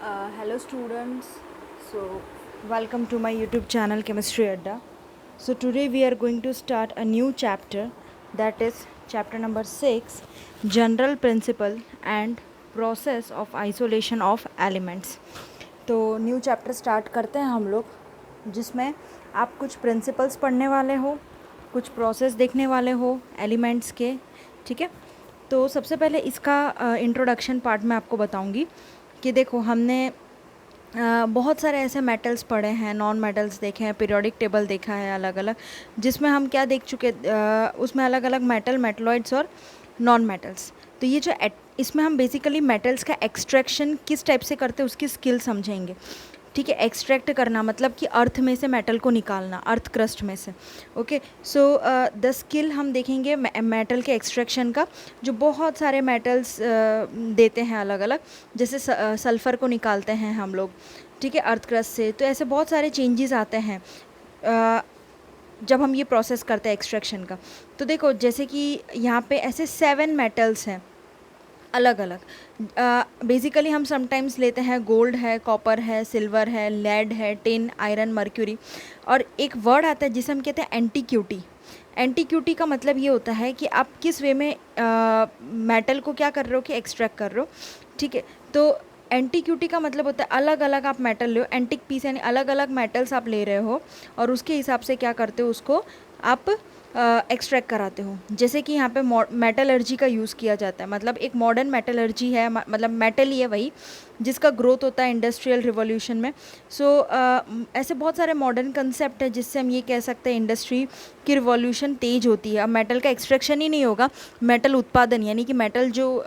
Hello students, so welcome to my YouTube channel Chemistry Adda. So today we are going to start a new chapter, that is chapter number 6, General Principle and Process of Isolation of Elements. तो new chapter start करते हैं हम लोग, जिसमें आप कुछ principles पढ़ने वाले हो, कुछ प्रोसेस देखने वाले हो एलिमेंट्स के, ठीक है। तो सबसे पहले इसका इंट्रोडक्शन पार्ट मैं आपको बताऊंगी कि देखो हमने बहुत सारे ऐसे मेटल्स पढ़े हैं, नॉन मेटल्स देखे हैं, पीरियोडिक टेबल देखा है अलग अलग, जिसमें हम क्या देख चुके, उसमें अलग अलग मेटल, मेटलॉइड्स और नॉन मेटल्स। तो ये जो इसमें हम बेसिकली मेटल्स का एक्सट्रैक्शन किस टाइप से करते हैं उसकी स्किल समझेंगे, ठीक है। एक्सट्रैक्ट करना मतलब कि अर्थ में से मेटल को निकालना, अर्थ क्रस्ट में से। ओके, सो द स्किल हम देखेंगे मेटल के एक्सट्रैक्शन का, जो बहुत सारे मेटल्स देते हैं अलग अलग, जैसे सल्फ़र को निकालते हैं हम लोग, ठीक है, अर्थ क्रस्ट से। तो ऐसे बहुत सारे चेंजेस आते हैं जब हम ये प्रोसेस करते हैं एक्सट्रैक्शन का। तो देखो जैसे कि यहाँ पे ऐसे 7 मेटल्स हैं अलग अलग। बेसिकली हम समटाइम्स लेते हैं गोल्ड है, कॉपर है, सिल्वर है, लेड है, टिन, आयरन, मर्क्यूरी, और एक वर्ड आता है जिसे हम कहते हैं एंटीक्यूटी। एंटीक्यूटी का मतलब ये होता है कि आप किस वे में मेटल को क्या कर रहे हो कि एक्सट्रैक्ट कर रहे हो, ठीक है। तो एंटीक्यूटी का मतलब होता है अलग अलग आप मेटल ले हो, एंटिक पीस यानी अलग अलग मेटल्स आप ले रहे हो और उसके हिसाब से क्या करते हो, उसको आप एक्सट्रैक्ट कराते हो। जैसे कि यहाँ पे मेटलर्जी का यूज़ किया जाता है, मतलब एक मॉडर्न मेटलर्जी है, मतलब मेटल ही है वही, जिसका ग्रोथ होता है इंडस्ट्रियल रिवॉल्यूशन में। सो ऐसे बहुत सारे मॉडर्न कंसेप्ट है जिससे हम ये कह सकते हैं इंडस्ट्री की रिवॉल्यूशन तेज होती है। अब मेटल का एक्सट्रैक्शन ही नहीं होगा, मेटल उत्पादन यानी कि मेटल जो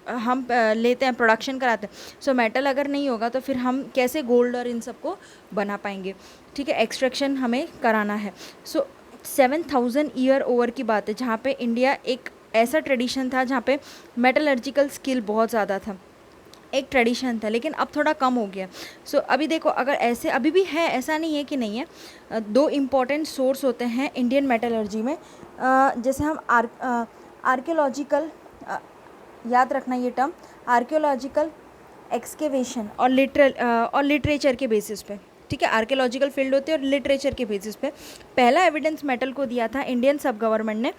हम लेते हैं, प्रोडक्शन कराते हैं, सो मेटल अगर नहीं होगा तो फिर हम कैसे गोल्ड और इन सबको बना पाएंगे, ठीक है। एक्सट्रैक्शन हमें कराना है। सो 7000 ईयर ओवर की बात है, जहाँ पे इंडिया एक ऐसा ट्रेडिशन था जहाँ पे मेटलर्जिकल स्किल बहुत ज़्यादा था, एक ट्रेडिशन था, लेकिन अब थोड़ा कम हो गया। सो अभी देखो, अगर ऐसे अभी भी है, ऐसा नहीं है कि नहीं है। दो इम्पॉर्टेंट सोर्स होते हैं इंडियन मेटलर्जी में, जैसे हम आर्कियोलॉजिकल, याद रखना ये टर्म, आर्कियोलॉजिकल एक्सकेवेशन और लिटरेचर के बेसिस पे, ठीक है। आर्कियोलॉजिकल फील्ड होती है और लिटरेचर के बेसिस पे पहला एविडेंस मेटल को दिया था इंडियन सब गवर्नमेंट ने,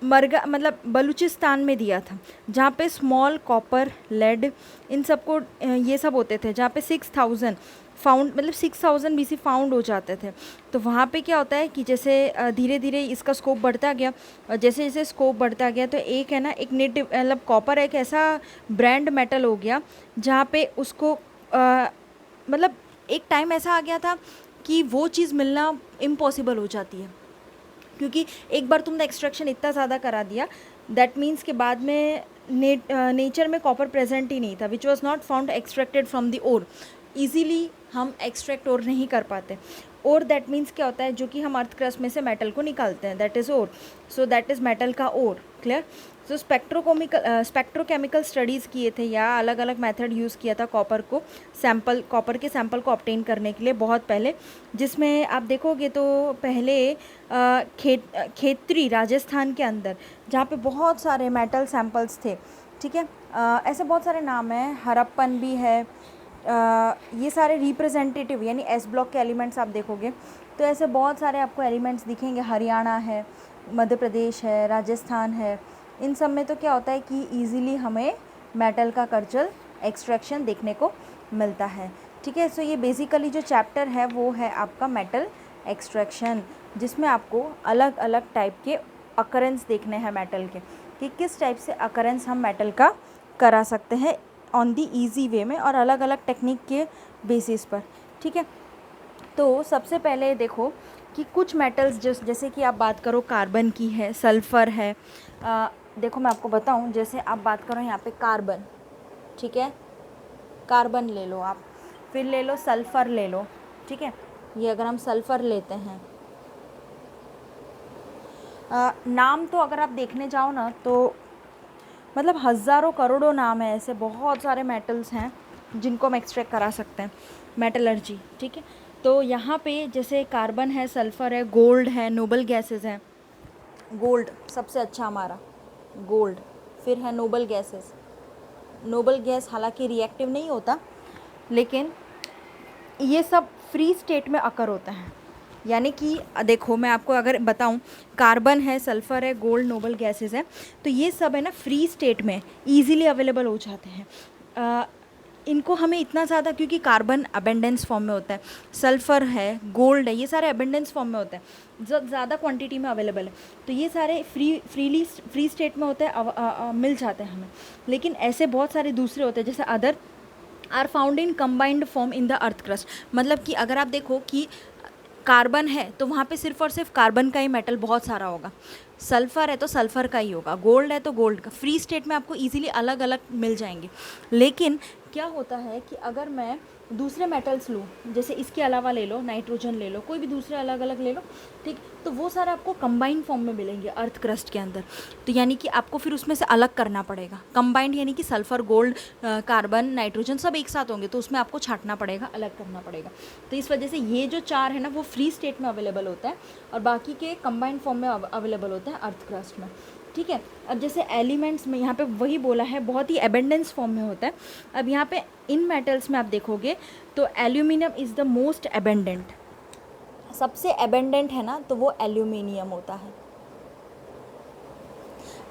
मरगा मतलब बलूचिस्तान में दिया था, जहाँ पे स्मॉल कॉपर, लेड, इन सब को ये सब होते थे, जहाँ पे 6000 फाउंड, मतलब 6000 BC फाउंड हो जाते थे। तो वहाँ पे क्या होता है कि जैसे धीरे धीरे इसका स्कोप बढ़ता गया, और जैसे जैसे स्कोप बढ़ता गया तो एक है ना, एक नेटिव मतलब कॉपर एक ऐसा ब्रांड मेटल हो गया जहाँ पे उसको मतलब एक टाइम ऐसा आ गया था कि वो चीज़ मिलना इम्पॉसिबल हो जाती है, क्योंकि एक बार तुमने एक्सट्रैक्शन इतना ज़्यादा करा दिया, दैट मीन्स के बाद में नेचर में कॉपर प्रेजेंट ही नहीं था, which was not found extracted from the ore. Easily हम एक्सट्रैक्ट और नहीं कर पाते। और दैट मीन्स क्या होता है, जो कि हम अर्थ क्रस्ट में से मेटल को निकालते हैं, that is ore. So that is metal का ore, clear. So spectrochemical studies किए थे या अलग अलग मेथड यूज़ किया था कॉपर के सैंपल को ऑब्टेन करने के लिए बहुत पहले, जिसमें आप देखोगे तो पहले खेतरी राजस्थान के अंदर, जहाँ पे बहुत सारे मेटल सैंपल्स थे, ठीक है। ऐसे बहुत सारे नाम हैं, हरप्पन भी है, ये सारे रिप्रेजेंटेटिव यानी एस ब्लॉक के एलिमेंट्स आप देखोगे तो ऐसे बहुत सारे आपको एलिमेंट्स दिखेंगे। हरियाणा है, मध्य प्रदेश है, राजस्थान है, इन सब में तो क्या होता है कि ईज़िली हमें मेटल का कर्चल एक्सट्रैक्शन देखने को मिलता है, ठीक है। सो ये बेसिकली जो चैप्टर है वो है आपका मेटल एक्सट्रैक्शन, जिसमें आपको अलग अलग टाइप के अकरेंस देखने हैं मेटल के, कि किस टाइप से अकरेंस हम मेटल का करा सकते हैं ऑन दी ईजी वे में और अलग अलग टेक्निक के बेसिस पर, ठीक है। तो सबसे पहले देखो कि कुछ मेटल्स जैसे कि आप बात करो कार्बन की है, सल्फ़र है, देखो मैं आपको बताऊं, जैसे आप बात करो यहाँ पे कार्बन, ठीक है, कार्बन ले लो आप, फिर ले लो सल्फ़र ले लो, ठीक है। ये अगर हम सल्फ़र लेते हैं, नाम तो अगर आप देखने जाओ ना तो मतलब हज़ारों करोड़ों नाम है, ऐसे बहुत सारे मेटल्स हैं जिनको हम एक्सट्रैक्ट करा सकते हैं मेटलर्जी, ठीक है। तो यहाँ पे जैसे कार्बन है, सल्फ़र है, गोल्ड है, नोबल गैसेस हैं। गोल्ड सबसे अच्छा हमारा, गोल्ड, फिर है नोबल गैसेस, नोबल गैस हालांकि रिएक्टिव नहीं होता, लेकिन ये सब फ्री स्टेट में अकर होता है। यानी कि देखो मैं आपको अगर बताऊं, कार्बन है, सल्फ़र है, गोल्ड, नोबल गैसेस है, तो ये सब है ना फ्री स्टेट में ईजीली अवेलेबल हो जाते हैं। इनको हमें इतना ज़्यादा, क्योंकि कार्बन अबेंडेंस फॉर्म में होता है, सल्फ़र है, गोल्ड है, ये सारे अबेंडेंस फॉर्म में होते हैं, जब ज़्यादा क्वांटिटी में अवेलेबल है, तो ये सारे फ्री स्टेट में होते हैं, मिल जाते हैं हमें। लेकिन ऐसे बहुत सारे दूसरे होते हैं जैसे other are found in combined form in the earth crust. मतलब कि अगर आप देखो कि कार्बन है तो वहाँ पे सिर्फ और सिर्फ कार्बन का ही मेटल बहुत सारा होगा, सल्फ़र है तो सल्फ़र का ही होगा, गोल्ड है तो गोल्ड का। फ्री स्टेट में आपको इजीली अलग अलग मिल जाएंगे। लेकिन क्या होता है कि अगर मैं दूसरे मेटल्स लूँ, जैसे इसके अलावा ले लो, नाइट्रोजन ले लो, कोई भी दूसरे अलग अलग ले लो, ठीक, तो वो सारे आपको कंबाइंड फॉर्म में मिलेंगे अर्थ क्रस्ट के अंदर। तो यानी कि आपको फिर उसमें से अलग करना पड़ेगा। कंबाइंड यानी कि सल्फ़र, गोल्ड, कार्बन, नाइट्रोजन सब एक साथ होंगे, तो उसमें आपको छांटना पड़ेगा, अलग करना पड़ेगा। तो इस वजह से ये जो चार है ना वो फ्री स्टेट में अवेलेबल होता है और बाकी के कंबाइंड फॉर्म में अवेलेबल होता है अर्थ क्रस्ट में। ठीक है, अब जैसे एलिमेंट्स में यहाँ पे वही बोला है, बहुत ही एबेंडेंस फॉर्म में होता है। अब यहाँ पे इन मेटल्स में आप देखोगे तो aluminium is the most abundant, सबसे एबेंडेंट है ना, तो वो एल्यूमिनियम होता है।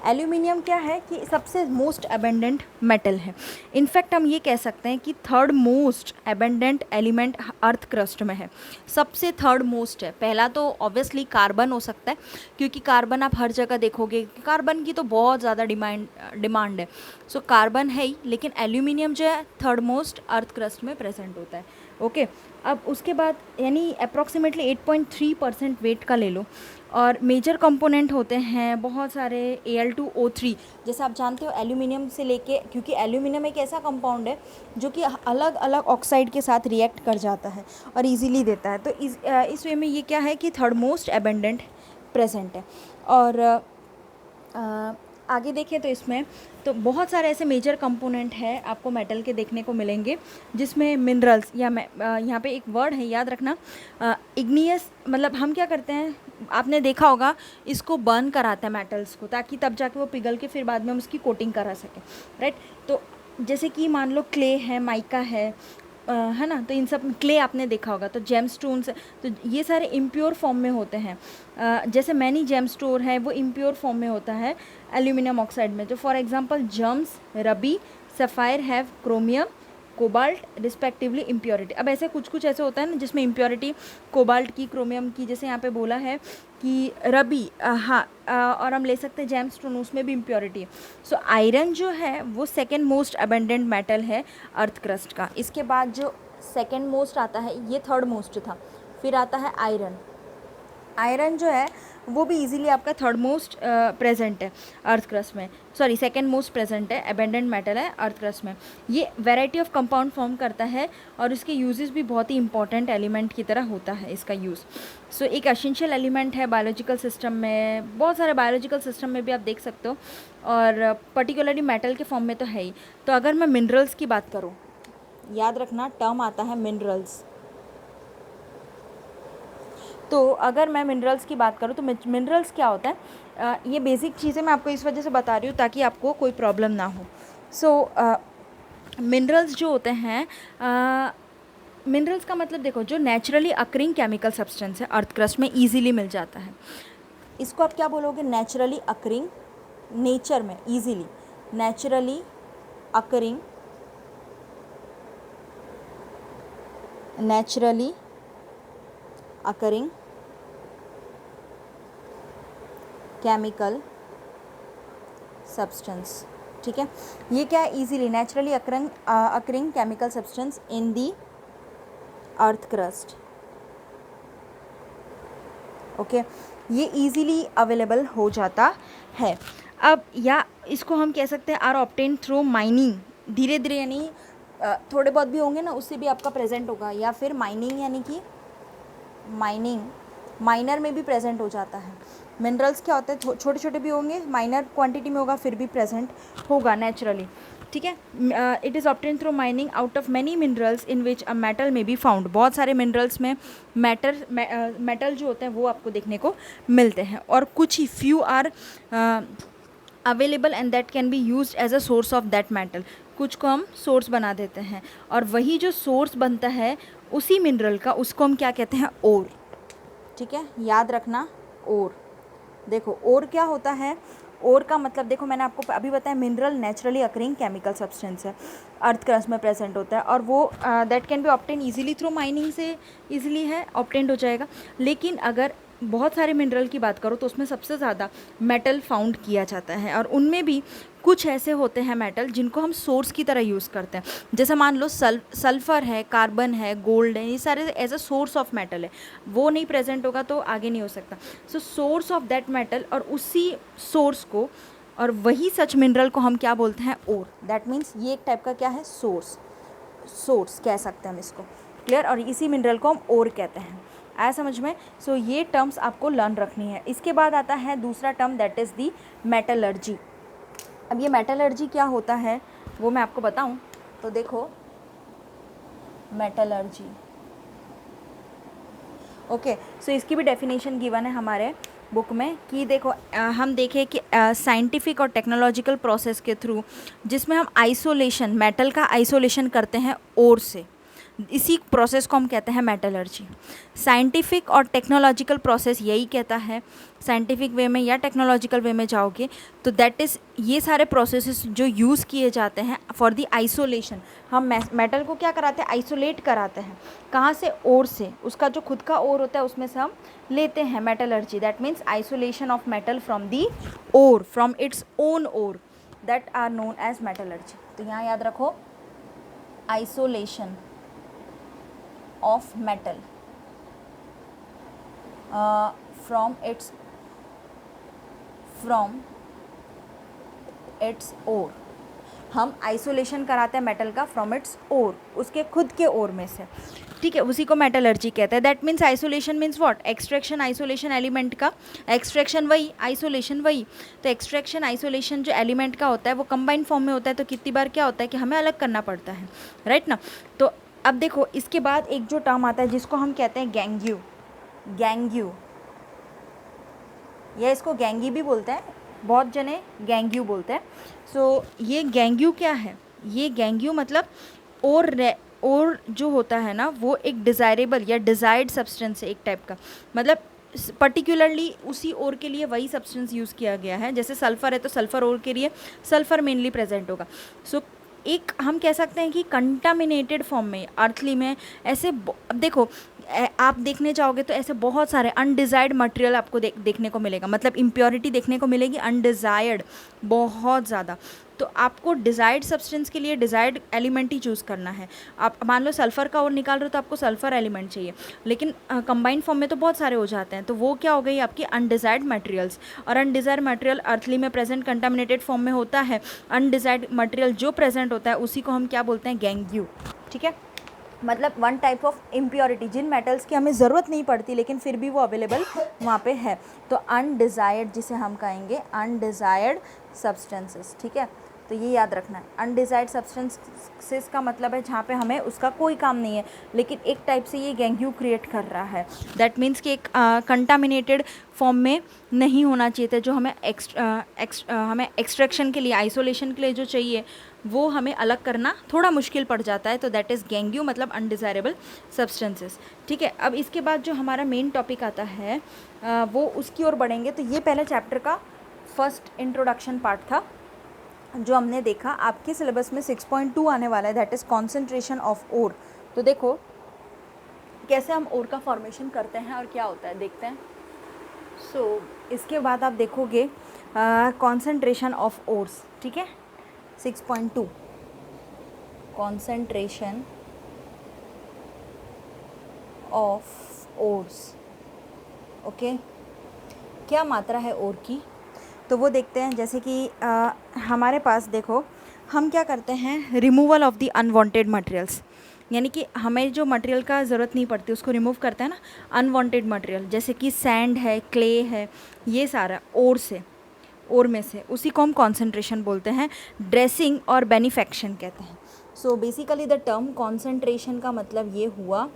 एल्यूमिनियम क्या है कि सबसे मोस्ट एबेंडेंट मेटल है। इनफैक्ट हम ये कह सकते हैं कि third most abundant element earth crust में है, सबसे थर्ड मोस्ट है। पहला तो ऑब्वियसली कार्बन हो सकता है, क्योंकि कार्बन आप हर जगह देखोगे, कार्बन की तो बहुत ज़्यादा डिमांड है, सो कार्बन है ही। लेकिन एल्यूमिनियम जो है थर्ड मोस्ट अर्थ क्रस्ट में प्रेजेंट होता है। ओके, अब उसके बाद यानी अप्रॉक्सीमेटली 8.3% वेट का ले लो। और मेजर कंपोनेंट होते हैं बहुत सारे, Al2O3, जैसे आप जानते हो एल्यूमिनियम से लेके, क्योंकि एल्यूमिनियम एक ऐसा कंपाउंड है जो कि अलग अलग ऑक्साइड के साथ रिएक्ट कर जाता है और इजीली देता है। तो इस वे में ये क्या है कि थर्ड मोस्ट एबेंडेंट प्रेजेंट है। और आगे देखें तो इसमें तो बहुत सारे ऐसे मेजर कंपोनेंट है आपको मेटल के देखने को मिलेंगे, जिसमें मिनरल्स, या यहाँ पे एक वर्ड है याद रखना, इग्नियस। मतलब हम क्या करते हैं, आपने देखा होगा, इसको बर्न कराते हैं मेटल्स को, ताकि तब जाके वो पिघल के फिर बाद में हम उसकी कोटिंग करा सकें, राइट। तो जैसे कि मान लो क्ले है, माइका है ना, तो इन सब क्ले आपने देखा होगा। तो जेम स्टोन्स, तो ये सारे इम्प्योर फॉर्म में होते हैं। जैसे मैनी जेम स्टोन है वो इम्प्योर फॉर्म में होता है एल्यूमिनियम ऑक्साइड में। तो for example germs, rabi, sapphire have chromium, cobalt respectively impurity. अब ऐसे कुछ ऐसे होता है ना जिसमें इम्प्योरिटी कोबाल्ट की, क्रोमियम की, जैसे यहाँ पे बोला है कि रबी, और हम ले सकते हैं जेमस्टोन, उसमें भी इम्प्योरिटी है। सो आयरन जो है वो सेकेंड मोस्ट अबेंडेंट मेटल है अर्थ क्रस्ट का। इसके बाद जो सेकेंड मोस्ट आता है, ये थर्ड मोस्ट था, फिर आता है आयरन। आयरन जो है वो भी इजीली आपका थर्ड मोस्ट प्रेजेंट है अर्थ क्रस्ट में, सॉरी सेकेंड मोस्ट प्रेजेंट है, एबेंडेंट मेटल है अर्थ क्रस्ट में। ये वैरायटी ऑफ कंपाउंड फॉर्म करता है और इसके यूजेस भी बहुत ही इंपॉर्टेंट एलिमेंट की तरह होता है इसका यूज़। सो एक एसेंशियल एलिमेंट है बायोलॉजिकल सिस्टम में, बहुत सारे बायोलॉजिकल सिस्टम में भी आप देख सकते हो, और पर्टिकुलरली मेटल के फॉर्म में तो है ही। तो अगर मैं मिनरल्स की बात करूँ, याद रखना टर्म आता है मिनरल्स। तो अगर मैं मिनरल्स की बात करूँ तो मिनरल्स क्या होता है, ये बेसिक चीज़ें मैं आपको इस वजह से बता रही हूँ ताकि आपको कोई प्रॉब्लम ना हो। सो मिनरल्स जो होते हैं, मिनरल्स का मतलब देखो, जो नेचुरली अकरिंग केमिकल सब्सटेंस है अर्थ क्रस्ट में ईजीली मिल जाता है, इसको आप क्या बोलोगे, नेचुरली अकरिंग, नेचर में easily, naturally occurring, naturally occurring chemical substance. ठीक है, ये क्या है, easily naturally occurring chemical substance in the earth crust. Okay, ये इजीली अवेलेबल हो जाता है। अब या इसको हम कह सकते हैं आर ऑब्टेन थ्रू माइनिंग, धीरे धीरे, यानी थोड़े बहुत भी होंगे ना उससे भी आपका प्रेजेंट होगा, या फिर माइनिंग यानी कि माइनिंग, माइनर में भी प्रेजेंट हो जाता है। मिनरल्स क्या होते हैं, छोटे छोटे भी होंगे, माइनर क्वांटिटी में होगा, फिर भी प्रेजेंट होगा नेचुरली। ठीक है, it is obtain through mining out of many minerals in which a metal में बी फाउंड। बहुत सारे मिनरल्स में मेटल जो होते हैं वो आपको देखने को मिलते हैं, और कुछ ही few are available and that can be used as a source of that metal. कुछ को हम सोर्स बना देते हैं, और वही जो सोर्स बनता है उसी मिनरल का, उसको हम क्या कहते हैं, ओर। ठीक है, याद रखना, ओर। देखो ओर क्या होता है, ओर का मतलब देखो मैंने आपको अभी बताया, mineral naturally occurring chemical substance है, अर्थ क्रस्ट में प्रेजेंट होता है, और वो that can B obtain easily through mining से इजीली है ऑब्टेंड हो जाएगा। लेकिन अगर बहुत सारे मिनरल की बात करो तो उसमें सबसे ज़्यादा मेटल फाउंड किया जाता है, और उनमें भी कुछ ऐसे होते हैं मेटल जिनको हम सोर्स की तरह यूज़ करते हैं। जैसे मान लो सल्फ़र है, कार्बन है, गोल्ड है, ये सारे as a source of metal है, वो नहीं प्रेजेंट होगा तो आगे नहीं हो सकता। सो सोर्स ऑफ दैट मेटल, और उसी सोर्स को और वही सच मिनरल को हम क्या बोलते हैं, ओर। दैट मीन्स ये एक टाइप का क्या है, सोर्स कह सकते हैं हम इसको, क्लियर। और इसी मिनरल को हम ओर कहते हैं, आया समझ में। सो ये टर्म्स आपको लर्न रखनी है। इसके बाद आता है दूसरा term, that is the metallurgy. अब ये मेटलर्जी क्या होता है वो मैं आपको बताऊं, तो देखो मेटलर्जी, ओके। सो इसकी भी डेफिनेशन गिवन है हमारे बुक में कि देखो हम देखें कि साइंटिफिक और टेक्नोलॉजिकल प्रोसेस के थ्रू जिसमें हम आइसोलेशन, मेटल का आइसोलेशन करते हैं ओर से, इसी प्रोसेस को हम कहते हैं मेटलर्जी। साइंटिफिक और टेक्नोलॉजिकल प्रोसेस यही कहता है, साइंटिफिक वे में या टेक्नोलॉजिकल वे में जाओगे तो दैट इज़ ये सारे प्रोसेसेस जो यूज़ किए जाते हैं फॉर दी आइसोलेशन। हम मेटल को क्या कराते हैं, आइसोलेट कराते हैं, कहाँ से, ओर से। उसका जो खुद का ओर होता है उसमें से हम लेते हैं metallurgy. That means isolation of metal from the ore, from its own ore, that are known as metallurgy. तो यहाँ याद रखो, isolation of metal from its ore। हम आइसोलेशन कराते हैं मेटल का फ्रॉम इट्स ओर, उसके खुद के ओर में से, ठीक है, उसी को मेटलर्जी कहते हैं। That means isolation means what, extraction isolation element का, एक्सट्रैक्शन वही, आइसोलेशन वही। तो एक्सट्रैक्शन आइसोलेशन जो एलिमेंट का होता है वो कंबाइंड फॉर्म में होता है, तो कितनी बार क्या होता है कि हमें अलग करना पड़ता है, राइट ना। तो अब देखो इसके बाद एक जो टर्म आता है जिसको हम कहते हैं गैंग्यू, या इसको गैंगी भी बोलते हैं, बहुत जने गैंग्यू बोलते हैं। सो ये गैंग्यू क्या है, ये गैंग्यू मतलब और जो होता है ना वो एक डिज़ायरेबल या डिज़ायर्ड सब्सटेंस है एक टाइप का, मतलब पर्टिकुलरली उसी ओर के लिए वही सब्सटेंस यूज़ किया गया है। जैसे सल्फ़र है तो सल्फ़र ओर के लिए सल्फ़र मेनली प्रेजेंट होगा। सो एक हम कह सकते हैं कि कंटामिनेटेड फॉर्म में अर्थली में ऐसे, अब देखो आप देखने जाओगे तो ऐसे बहुत सारे अनडिज़ायर्ड मटेरियल आपको देखने को मिलेगा, मतलब इम्प्योरिटी देखने को मिलेगी अनडिज़ायर्ड बहुत ज़्यादा। तो आपको डिज़ायर्ड सब्सटेंस के लिए डिज़ायर्ड एलिमेंट ही चूज़ करना है। आप मान लो सल्फ़र का और निकाल रहे हो तो आपको सल्फ़र एलिमेंट चाहिए, लेकिन कंबाइंड फॉर्म में तो बहुत सारे हो जाते हैं, तो वो क्या हो गई आपकी अनडिज़ायर्ड मटेरियल्स। और अनडिज़ायर्ड मटेरियल अर्थली में प्रेजेंट कंटामिनेटेड फॉर्म में होता है, अनडिज़ायर्ड मटेरियल जो प्रेजेंट होता है उसी को हम क्या बोलते हैं, गैंग्यू, ठीक है। मतलब वन टाइप ऑफ इम्प्योरिटी जिन मेटल्स की हमें ज़रूरत नहीं पड़ती लेकिन फिर भी वो अवेलेबल वहाँ पे है, तो अनडिज़ायर्ड जिसे हम कहेंगे अनडिज़ायर्ड सब्सटेंसेस, ठीक है। तो ये याद रखना है, अनडिज़ायर्ड सब्सटेंसेस का मतलब है जहाँ पे हमें उसका कोई काम नहीं है लेकिन एक टाइप से ये गैंग्यू क्रिएट कर रहा है। दैट मीन्स कि एक कंटामिनेटेड फॉर्म में नहीं होना चाहिए था, जो हमें हमें एक्सट्रैक्शन के लिए, आइसोलेशन के लिए जो चाहिए वो हमें अलग करना थोड़ा मुश्किल पड़ जाता है, तो दैट इज़ गैंग्यू मतलब अनडिज़ायरेबल सब्सटेंसेस, ठीक है। अब इसके बाद जो हमारा मेन टॉपिक आता है वो उसकी ओर बढ़ेंगे। तो ये पहले चैप्टर का फर्स्ट इंट्रोडक्शन पार्ट था जो हमने देखा। आपके सिलेबस में 6.2 आने वाला है, that is concentration of ore. तो देखो कैसे हम ओर का फॉर्मेशन करते हैं और क्या होता है देखते हैं। सो इसके बाद आप देखोगे कॉन्सेंट्रेशन ऑफ ओर्स, ठीक है। 6.2 कॉन्सेंट्रेशन ऑफ ओर्स, ओके। क्या मात्रा है ओर की, तो वो देखते हैं। जैसे कि हमारे पास देखो हम क्या करते हैं, removal of the unwanted materials, यानी कि हमें जो मटेरियल का ज़रूरत नहीं पड़ती उसको रिमूव करते हैं ना, अनवांटेड मटेरियल, जैसे कि सैंड है, क्ले है, ये सारा ओर में से, उसी को हम कॉन्सेंट्रेशन बोलते हैं। ड्रेसिंग और बेनिफेक्शन कहते हैं। So basically the term concentration का मतलब ये हुआ,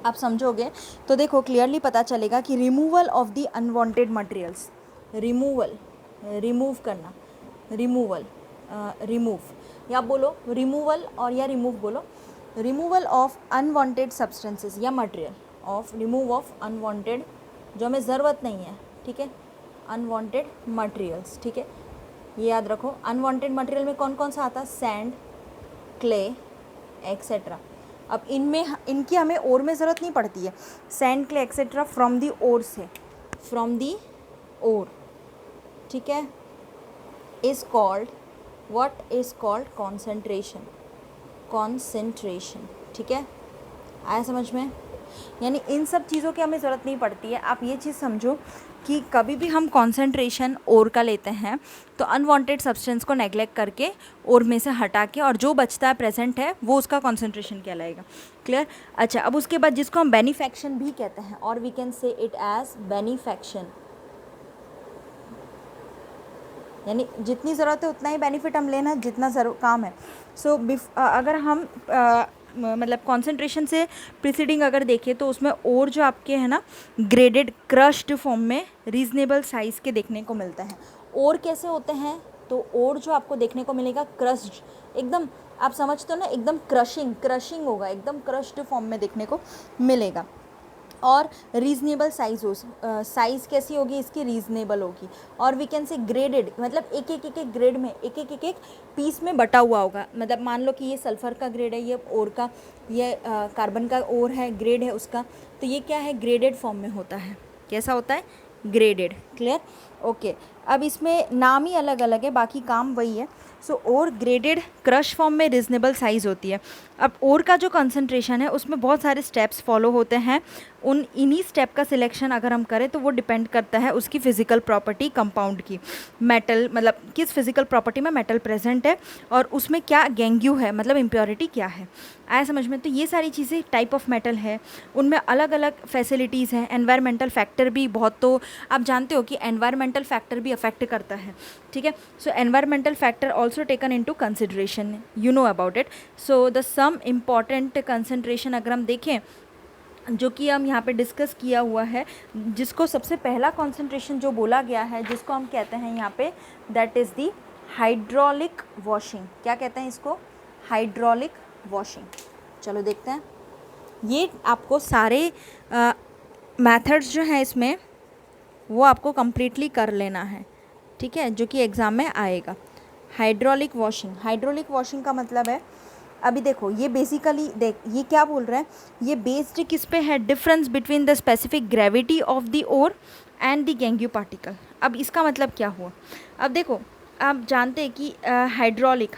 आप समझोगे तो देखो क्लियरली पता चलेगा कि removal of the unwanted materials, remove करना, रिमूव या बोलो रिमूवल और या रिमूव बोलो, रिमूवल ऑफ अनवांटेड सब्सटेंसेस या material, of remove of unwanted जो हमें ज़रूरत नहीं है, ठीक है, अनवांटेड मटेरियल्स, ठीक है, ये याद रखो। अनवांटेड मटेरियल में कौन कौन सा आता है, सैंड, क्ले एक्सेट्रा। अब इनमें इनकी हमें ओर में ज़रूरत नहीं पड़ती है, sand clay etcetera from the ore से, फ्रॉम दी ओर, ठीक है, is called, what is called concentration, concentration, ठीक है, आया समझ में। यानी इन सब चीज़ों की हमें ज़रूरत नहीं पड़ती है। आप ये चीज़ समझो कि कभी भी हम कॉन्सेंट्रेशन ओर का लेते हैं तो अनवांटेड सब्सटेंस को नेग्लेक्ट करके ओर में से हटा के और जो बचता है प्रेजेंट है वो उसका कॉन्सेंट्रेशन कहलाएगा। क्लियर। अच्छा, अब उसके बाद जिसको हम बेनिफैक्शन भी कहते हैं, और we can say it as beneficiation, यानी जितनी ज़रूरत है उतना ही बेनिफिट हम लेना, जितना ज़रूर काम है। सो अगर हम मतलब कॉन्सेंट्रेशन से प्रीसीडिंग अगर देखें तो उसमें और जो आपके है ना ग्रेडेड क्रश्ड फॉर्म में रीजनेबल साइज़ के देखने को मिलता है। और कैसे होते हैं, तो और जो आपको देखने को मिलेगा क्रश्ड, एकदम आप समझते हो ना, एकदम क्रशिंग होगा, एकदम क्रश्ड फॉर्म में देखने को मिलेगा। और रीज़नेबल साइज़ हो, साइज़ कैसी होगी इसकी, रीज़नेबल होगी। और वी कैन से ग्रेडेड, मतलब एक एक ग्रेड में एक पीस में बटा हुआ होगा। मतलब मान लो कि ये सल्फ़र का ग्रेड है, ये और का, ये कार्बन का और है, ग्रेड है उसका, तो ये क्या है, ग्रेडेड फॉर्म में होता है। कैसा होता है, ग्रेडेड। Clear, okay. अब इसमें नाम ही अलग अलग है, बाकी काम वही है। सो और ग्रेडेड क्रश फॉर्म में रीजनेबल साइज़ होती है। अब और का जो कंसंट्रेशन है उसमें बहुत सारे स्टेप्स फॉलो होते हैं। इन्हीं स्टेप का सिलेक्शन अगर हम करें तो वो डिपेंड करता है उसकी फ़िज़िकल प्रॉपर्टी कंपाउंड की, मेटल मतलब किस फिज़िकल प्रॉपर्टी में मेटल प्रेजेंट है और उसमें क्या गैंग्यू है, मतलब इम्प्योरिटी क्या है। आया समझ में। तो ये सारी चीज़ें टाइप ऑफ मेटल है, उनमें अलग अलग फैसिलिटीज़ हैं। एनवायरमेंटल फैक्टर भी बहुत, तो आप जानते हो कि एनवायरमेंटल फैक्टर भी अफेक्ट करता है, ठीक है। So environmental factor also taken into consideration, you know about it. So the some important concentration अगर हम देखें जो कि हम यहाँ पे डिस्कस किया हुआ है, जिसको सबसे पहला कंसंट्रेशन जो बोला गया है, जिसको हम कहते हैं यहाँ पे, that is the hydraulic washing. क्या कहते हैं इसको, हाइड्रोलिक वॉशिंग। चलो देखते हैं। ये आपको सारे मेथड्स जो हैं इसमें वो आपको कम्प्लीटली कर लेना है, ठीक है, जो कि एग्ज़ाम में आएगा। हाइड्रोलिक वॉशिंग, हाइड्रोलिक वॉशिंग का मतलब है, अभी देखो ये बेसिकली देख ये क्या बोल रहा है, ये बेस्ड किस पे है, difference between the specific gravity of the ore and the gangue particle. अब इसका मतलब क्या हुआ, अब देखो आप जानते हैं कि हाइड्रोलिक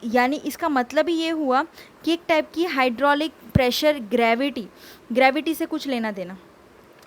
यानी इसका मतलब ही ये हुआ कि एक टाइप की हाइड्रोलिक प्रेशर ग्रेविटी से कुछ लेना देना,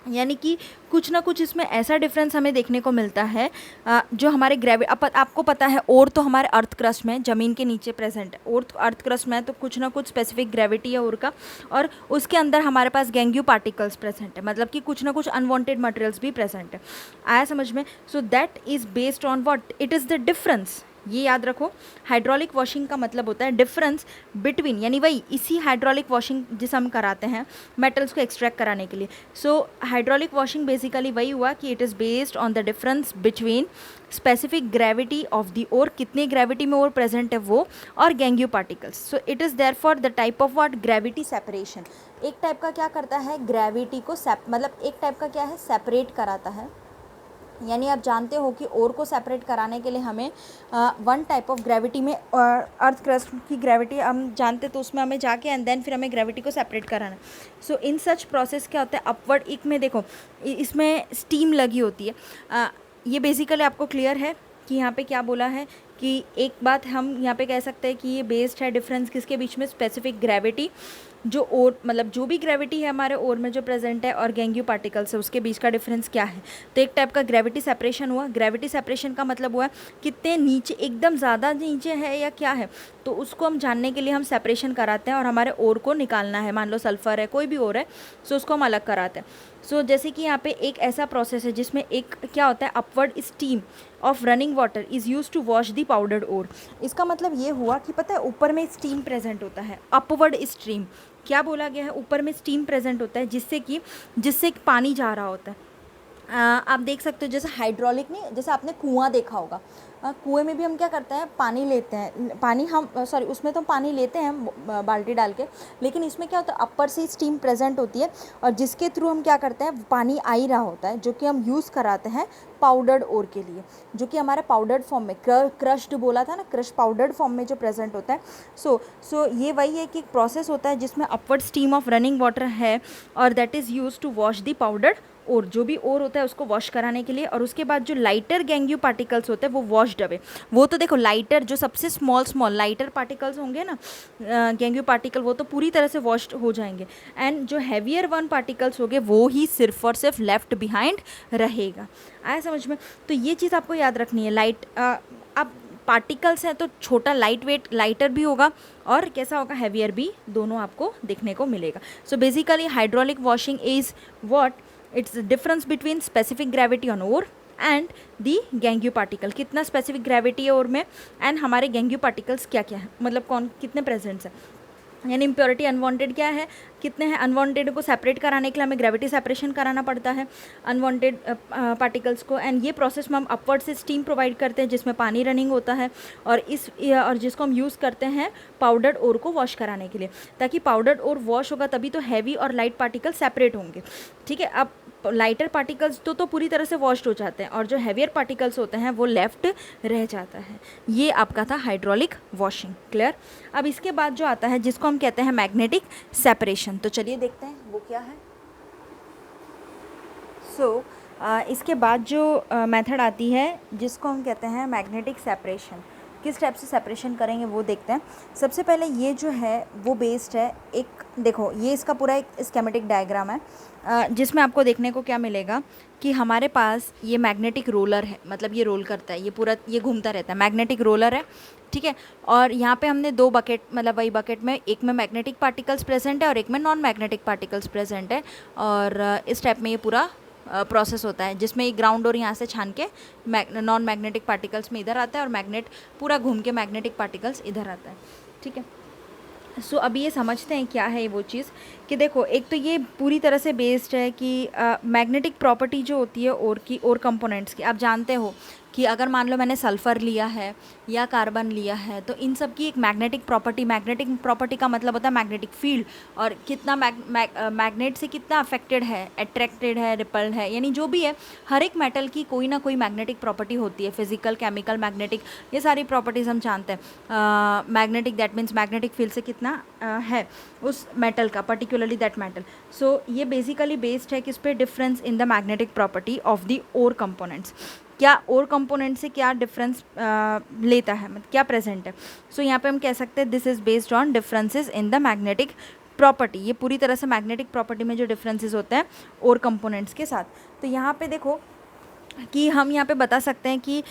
यानी कि कुछ ना कुछ इसमें ऐसा डिफरेंस हमें देखने को मिलता है जो हमारे आपको पता है और तो हमारे अर्थ क्रस्ट में ज़मीन के नीचे प्रेजेंट है, और अर्थ क्रस्ट में तो कुछ ना कुछ स्पेसिफिक ग्रेविटी है और का, और उसके अंदर हमारे पास गैंग्यू पार्टिकल्स प्रेजेंट है, मतलब कि कुछ ना कुछ अनवांटेड मटेरियल्स भी प्रेजेंट है। आया समझ में। सो that is based on what, it is the difference. ये याद रखो, हाइड्रोलिक वॉशिंग का मतलब होता है डिफरेंस बिटवीन, यानी वही इसी हाइड्रोलिक वॉशिंग जिसे हम कराते हैं मेटल्स को एक्सट्रैक्ट कराने के लिए। सो हाइड्रोलिक वॉशिंग बेसिकली वही हुआ कि it is based on the difference between specific gravity of the ore, कितनी ग्रेविटी में ओर प्रेजेंट है वो, और gangue particles. So it is there for the type of what, gravity separation. एक type का क्या करता है, ग्रेविटी को मतलब एक टाइप का क्या है, सेपरेट कराता है। यानी आप जानते हो कि ओर को सेपरेट कराने के लिए हमें वन टाइप ऑफ ग्रेविटी में, अर्थ क्रस्ट की ग्रेविटी हम जानते तो उसमें हमें जाके एंड देन फिर हमें ग्रेविटी को सेपरेट कराना। सो इन सच प्रोसेस क्या होता है, अपवर्ड एक में देखो इसमें स्टीम लगी होती है। ये बेसिकली आपको क्लियर है कि यहाँ पे क्या बोला है कि एक बात हम यहाँ पे कह सकते हैं कि ये बेस्ड है डिफरेंस किसके बीच में, स्पेसिफिक ग्रेविटी जो और मतलब जो भी ग्रेविटी है हमारे ओर में जो प्रेजेंट है और गैंग्यू पार्टिकल्स है उसके बीच का डिफरेंस क्या है। तो एक टाइप का ग्रेविटी सेपरेशन हुआ। ग्रेविटी सेपरेशन का मतलब हुआ कितने नीचे, एकदम ज़्यादा नीचे है या क्या है, तो उसको हम जानने के लिए हम सेपरेशन कराते हैं और हमारे ओर को निकालना है। मान लो सल्फ़र है, कोई भी ओर है, सो उसको हम अलग कराते हैं। सो जैसे कि यहाँ पे एक ऐसा प्रोसेस है जिसमें एक क्या होता है, upward steam of running water is use to wash the powdered ore. इसका मतलब ये हुआ कि पता है ऊपर में स्टीम प्रेजेंट होता है, अपवर्ड स्ट्रीम। क्या बोला गया है, ऊपर में स्टीम प्रेजेंट होता है जिससे पानी जा रहा होता है। आप देख सकते हो जैसे हाइड्रोलिक नहीं, जैसे आपने कुआं देखा होगा, कुएं में भी हम क्या करते हैं, पानी लेते हैं, पानी हम सॉरी उसमें तो पानी लेते हैं बाल्टी डाल के, लेकिन इसमें क्या होता है, अपर से स्टीम प्रेजेंट होती है और जिसके थ्रू हम क्या करते हैं, पानी आ ही रहा होता है, जो कि हम यूज़ कराते हैं पाउडर्ड ओर के लिए, जो कि हमारे पाउडर्ड फॉर्म में, क्रश्ड बोला था ना, क्रश पाउडर्ड फॉर्म में जो प्रेजेंट होता है। सो ये वही है कि एक प्रोसेस होता है जिसमें upward steam of running water है और that is use to wash the powdered ore जो भी ओर होता है उसको वॉश कराने के लिए। और उसके बाद जो लाइटर गैंग्यू पार्टिकल्स होते हैं वो वॉश्ड अवे, वो तो देखो लाइटर जो सबसे स्मॉल लाइटर पार्टिकल्स होंगे ना गैंग्यू पार्टिकल, वो तो पूरी तरह से वॉश्ड हो जाएंगे एंड जो हैवियर वन पार्टिकल्स होंगे वो ही सिर्फ और सिर्फ लेफ्ट बिहाइंड रहेगा। आया समझ में? तो ये चीज़ आपको याद रखनी है। अब पार्टिकल्स हैं तो छोटा लाइट वेट लाइटर भी होगा और कैसा होगा, हैवियर भी, दोनों आपको देखने को मिलेगा। So basically hydraulic washing is what, it's difference between specific gravity on ore and the gangue particle, कितना स्पेसिफिक ग्रेविटी है ओर में एंड हमारे गैंग्यू पार्टिकल्स क्या क्या है, मतलब कितने प्रेजेंट्स हैं, यानी इम्प्योरिटी अनवांटेड क्या है, कितने हैं। अनवांटेड को सेपरेट कराने के लिए हमें ग्रेविटी सेपरेशन कराना पड़ता है अनवांटेड पार्टिकल्स को, एंड ये प्रोसेस में हम अपवर्ड से स्टीम प्रोवाइड करते हैं जिसमें पानी रनिंग होता है और जिसको हम यूज़ करते हैं पाउडर्ड ओर को वॉश कराने के लिए, ताकि पाउडर्ड ओर वॉश होगा तभी तो हैवी और लाइट पार्टिकल सेपरेट होंगे। ठीक है, अब लाइटर पार्टिकल्स तो पूरी तरह से वॉश्ड हो जाते हैं और जो हैवियर पार्टिकल्स होते हैं वो लेफ्ट रह जाता है। ये आपका था हाइड्रोलिक वॉशिंग। क्लियर? अब इसके बाद जो आता है जिसको हम कहते हैं मैग्नेटिक सेपरेशन, तो चलिए देखते हैं वो क्या है। इसके बाद जो मेथड आती है जिसको हम कहते हैं मैग्नेटिक सेपरेशन, किस टाइप से सेपरेशन करेंगे वो देखते हैं। सबसे पहले ये जो है वो बेस्ड है, एक देखो ये इसका पूरा एक स्कीमेटिक डायग्राम है जिसमें आपको देखने को क्या मिलेगा कि हमारे पास ये मैग्नेटिक रोलर है, मतलब ये रोल करता है, ये पूरा ये घूमता रहता है, मैग्नेटिक रोलर है। ठीक है, और यहाँ पे हमने दो बकेट, मतलब वही बकेट में एक में मैग्नेटिक पार्टिकल्स प्रेजेंट है और एक में नॉन मैग्नेटिक पार्टिकल्स प्रेजेंट है, और इस टाइप में ये पूरा प्रोसेस होता है जिसमें ये ग्राउंड और यहाँ से छान के नॉन मैग्नेटिक पार्टिकल्स में इधर आता है और मैग्नेट पूरा घूम के मैग्नेटिक पार्टिकल्स इधर आता है। ठीक है, सो अभी ये समझते हैं क्या है वो चीज़ कि देखो, एक तो ये पूरी तरह से बेस्ड है कि मैग्नेटिक प्रॉपर्टी जो होती है और की और कंपोनेंट्स की, आप जानते हो कि अगर मान लो मैंने सल्फ़र लिया है या कार्बन लिया है तो इन सब की एक मैग्नेटिक प्रॉपर्टी का मतलब होता है मैग्नेटिक फील्ड, और कितना मैग्नेट से कितना अफेक्टेड है, अट्रैक्टेड है, रिपल्ड है, यानी जो भी है हर एक मेटल की कोई ना कोई मैग्नेटिक प्रॉपर्टी होती है, फिजिकल, केमिकल, मैग्नेटिक, ये सारी प्रॉपर्टीज़ हम जानते हैं। Magnetic that means magnetic field से कितना है उस मेटल का, पर्टिकुलरली दैट मेटल। सो ये बेसिकली बेस्ड है किस पे, difference in the magnetic property of the ore components, क्या और कंपोनेंट से क्या डिफरेंस लेता है, मतलब क्या प्रेजेंट है। सो यहाँ पे हम कह सकते हैं this is based on differences in the magnetic property, ये पूरी तरह से मैग्नेटिक प्रॉपर्टी में जो डिफरेंसेस होते हैं और कंपोनेंट्स के साथ। तो यहाँ पे देखो कि हम यहाँ पे बता सकते हैं कि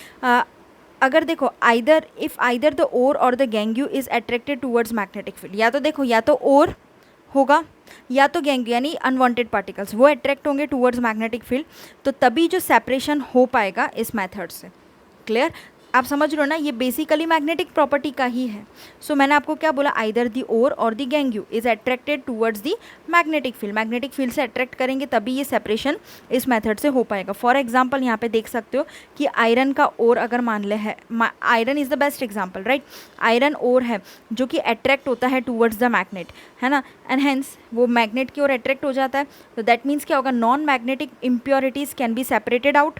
अगर देखो आइदर द ओर और the गैंग्यू is attracted towards magnetic field, या तो देखो या तो ओर होगा या तो गैंग्यू यानी अनवांटेड पार्टिकल्स वो अट्रैक्ट होंगे टूवर्ड्स मैग्नेटिक फील्ड, तो तभी जो सेपरेशन हो पाएगा इस मेथड से। क्लियर? आप समझ रहे हो ना, ये बेसिकली मैग्नेटिक प्रॉपर्टी का ही है। सो मैंने आपको क्या बोला, आइदर दी ओर और the gangue is attracted towards the magnetic field, magnetic field से अट्रैक्ट करेंगे तभी ये सेपरेशन इस मेथड से हो पाएगा। फॉर एग्जांपल यहाँ पे देख सकते हो कि आयरन का ओर अगर मान ले है, iron is the best example, right. Iron ore है जो कि अट्रैक्ट होता है टूवर्ड्स द मैग्नेट, है ना, एंड हेंस वो मैग्नेट की ओर अट्रैक्ट हो जाता है। तो दैट मीन्स क्या होगा, non magnetic impurities can be separated out.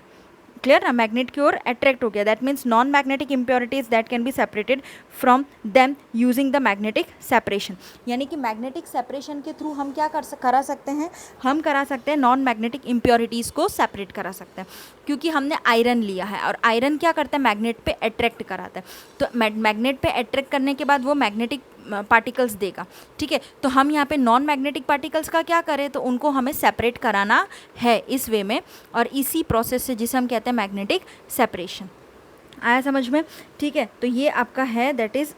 Clear ना, मैग्नेट की ओर अट्रैक्ट हो गया, that means non magnetic impurities that can be separated from them using the magnetic separation. यानी कि मैग्नेटिक सेपरेशन के थ्रू हम क्या करा सकते हैं, हम करा सकते हैं नॉन मैग्नेटिक इम्प्योरिटीज़ को सेपरेट करा सकते हैं, क्योंकि हमने आयरन लिया है और आयरन क्या करता है, मैग्नेट पे अट्रैक्ट कराता है। तो मैग्नेट पे अट्रैक्ट करने के बाद वो मैग्नेटिक पार्टिकल्स देगा। ठीक है, तो हम यहाँ पे नॉन मैग्नेटिक पार्टिकल्स का क्या करें, तो उनको हमें सेपरेट कराना है इस वे में, और इसी प्रोसेस से जिसे हम कहते हैं मैग्नेटिक सेपरेशन। आया समझ में? ठीक है। तो ये आपका है दैट इज़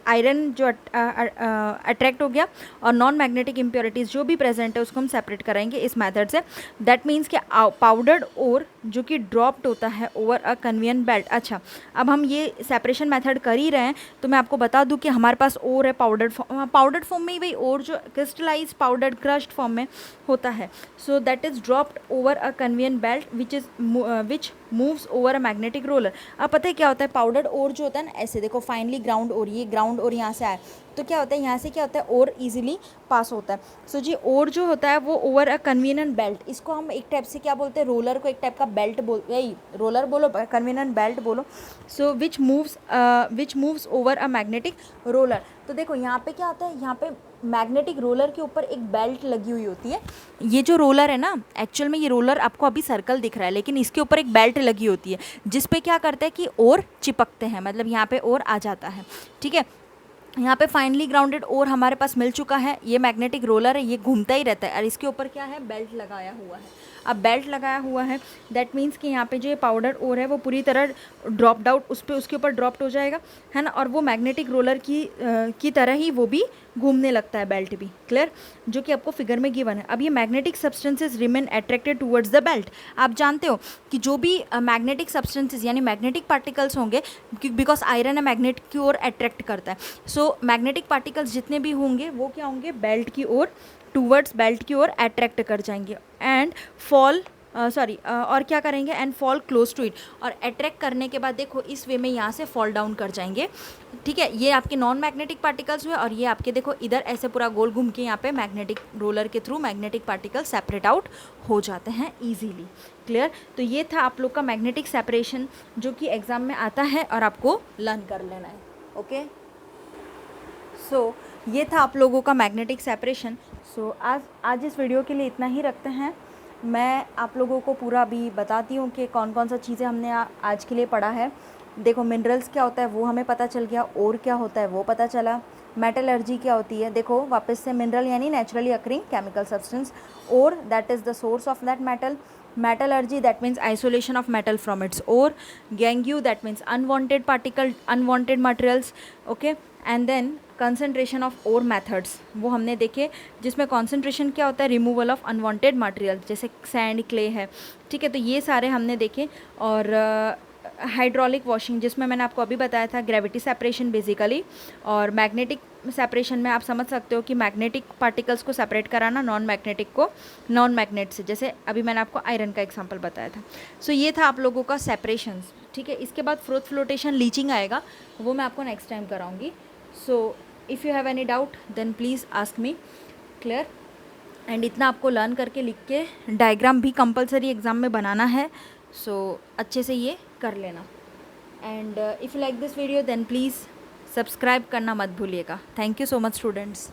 आयरन जो अट्रैक्ट हो गया, और नॉन मैग्नेटिक इम्प्योरिटीज़ जो भी प्रेजेंट है उसको हम सेपरेट कराएंगे इस मेथड से। दैट मीन्स कि पाउडर्ड ओर जो कि ड्रॉप्ड होता है ओवर अ कन्वेयर बेल्ट। अच्छा, अब हम ये सेपरेशन मेथड कर ही रहे हैं तो मैं आपको बता दूं कि हमारे पास ओर है पाउडर्ड फॉर्म में ही, वही ओर जो क्रिस्टलाइज पाउडर्ड क्रश्ड फॉर्म में होता है। सो that is dropped over a conveyor belt which moves over a magnetic roller. अब पता है क्या होता है, पाउडर्ड ओर जो होता है ना, ऐसे देखो फाइनली ग्राउंड ओर, ये ग्राउंड ओर यहाँ से आए तो क्या होता है, यहाँ से क्या होता है, ओर इजीली पास होता है। सो जी ओर जो होता है वो ओवर अ कन्वीनियंट बेल्ट, इसको हम एक टाइप से क्या बोलते हैं, रोलर को एक टाइप का बेल्ट बोल, यही रोलर बोलो कन्वीनियंट बेल्ट बोलो। So which moves over a magnetic roller. तो देखो यहाँ पे क्या होता है, यहाँ पे मैग्नेटिक रोलर के ऊपर एक बेल्ट लगी हुई होती है। ये जो रोलर है ना, एक्चुअल में ये रोलर आपको अभी सर्कल दिख रहा है, लेकिन इसके ऊपर एक बेल्ट लगी होती है जिस पे क्या करते हैं कि ओर चिपकते हैं, मतलब यहाँ पे ओर आ जाता है। ठीक है, यहाँ पे फाइनली ग्राउंडेड ओर हमारे पास मिल चुका है। ये मैग्नेटिक रोलर है, ये घूमता ही रहता है, और इसके ऊपर क्या है, बेल्ट लगाया हुआ है। अब बेल्ट लगाया हुआ है दैट मीन्स कि यहाँ पे जो ये पाउडर ओर है वो पूरी तरह ड्रॉप्ड आउट, उसके ऊपर ड्रॉप्ड हो जाएगा, है ना, और वो मैग्नेटिक रोलर की तरह ही वो भी घूमने लगता है, बेल्ट भी। क्लियर, जो कि आपको फिगर में गिवन है। अब ये magnetic substances remain attracted towards the belt. आप जानते हो कि जो भी मैग्नेटिक सब्सटेंसेज यानी मैग्नेटिक पार्टिकल्स होंगे, बिकॉज आयरन है मैग्नेट की ओर अट्रैक्ट करता है, सो मैग्नेटिक पार्टिकल्स जितने भी होंगे वो क्या होंगे, बेल्ट की ओर, टूवर्ड्स बेल्ट की ओर अट्रैक्ट कर जाएंगे एंड फॉल और क्या करेंगे, and fall close to it. और अट्रैक्ट करने के बाद देखो इस वे में यहाँ से फॉल डाउन कर जाएंगे। ठीक है, ये आपके नॉन मैग्नेटिक पार्टिकल्स हुए, और ये आपके देखो इधर ऐसे पूरा गोल घूम के यहाँ पे मैग्नेटिक रोलर के through magnetic particle separate out हो जाते हैं ईजीली। क्लियर, तो ये था आप लोग का मैग्नेटिक सेपरेशन जो कि एग्जाम में आता है और आपको लर्न कर लेना है। ओके, सो ये था आप लोगों का मैग्नेटिक सेपरेशन। सो आज इस वीडियो के लिए इतना ही रखते हैं। मैं आप लोगों को पूरा अभी बताती हूँ कि कौन कौन सा चीज़ें हमने आज के लिए पढ़ा है। देखो मिनरल्स क्या होता है वो हमें पता चल गया, और क्या होता है वो पता चला, मेटलर्जी क्या होती है, देखो वापस से मिनरल यानी नेचुरली अकरिंग केमिकल सब्सटेंस, और that is the source of that metal, metallurgy that means isolation of metal from its ore, gangue that means unwanted particle, unwanted materials, okay, and then concentration of ore methods वो हमने देखे, जिसमें concentration क्या होता है, removal of unwanted materials जैसे sand, clay है। ठीक है, तो ये सारे हमने देखे। और हाइड्रोलिक वॉशिंग जिसमें मैंने आपको अभी बताया था, ग्रेविटी सेपरेशन बेसिकली, और मैग्नेटिक सेपरेशन में आप समझ सकते हो कि मैग्नेटिक पार्टिकल्स को सेपरेट कराना नॉन मैग्नेटिक को नॉन मैग्नेट से, जैसे अभी मैंने आपको आयरन का एग्जांपल बताया था। सो ये था आप लोगों का सेपरेशंस। ठीक है, इसके बाद फ्रोथ फ्लोटेशन लीचिंग आएगा, वो मैं आपको नेक्स्ट टाइम कराऊंगी। So if you have any doubt then please ask me. Clear, and इतना आपको लर्न करके लिख के डायग्राम भी कंपलसरी एग्ज़ाम में बनाना है, सो अच्छे से ये कर लेना। And if you like this video then please subscribe करना मत भूलिएगा। Thank you so much students.